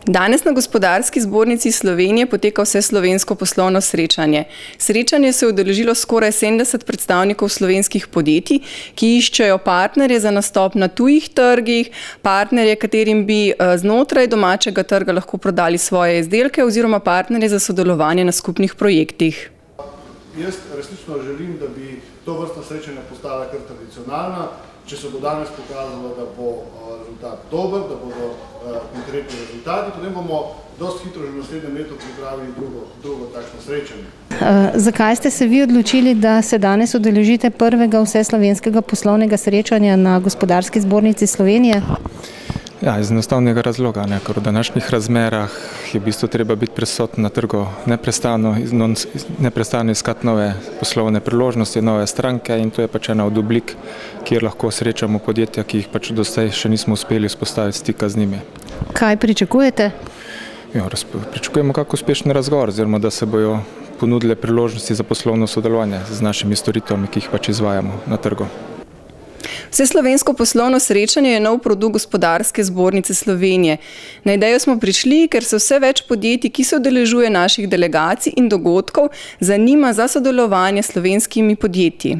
Danes na Gospodarski zbornici Slovenije poteka vseslovensko poslovno srečanje. Srečanje se je udeležilo skoraj 70 predstavnikov slovenskih podjetij, ki iščejo partnerje za nastop na tujih trgih, partnerje, katerim bi znotraj domačega trga lahko prodali svoje izdelke oziroma partnerje za sodelovanje na skupnih projektih. Jaz resnično želim, da bi to vrstna srečanja postala kar tradicionalna. Če se bo danes pokazalo, da bo rezultat dober, da bodo konkretni rezultati, potem bomo dosti hitro že v naslednjem letu pripravili drugo takšno srečanje. Zakaj ste se vi odločili, da se danes udeležite prvega vseslovenskega poslovnega srečanja na Gospodarski zbornici Slovenije? Ja, iz enostavnega razloga, ker v današnjih razmerah je v bistvu treba biti prisoten na trgu neprestano iskati nove poslovne priložnosti, nove stranke in to je pač ena od oblik, kjer lahko srečamo podjetja, ki jih pač do zdaj še nismo uspeli vzpostaviti stika z njimi. Kaj pričakujete? Ja, pričakujemo kak uspešen razgovor, oziroma da se bojo ponudile priložnosti za poslovno sodelovanje z našimi storitvami, ki jih pač izvajamo na trgu. Vseslovensko poslovno srečanje je nov produkt Gospodarske zbornice Slovenije. Na idejo smo prišli, ker se vse več podjetij, ki se udeležuje naših delegacij in dogodkov, zanima za sodelovanje s slovenskimi podjetji.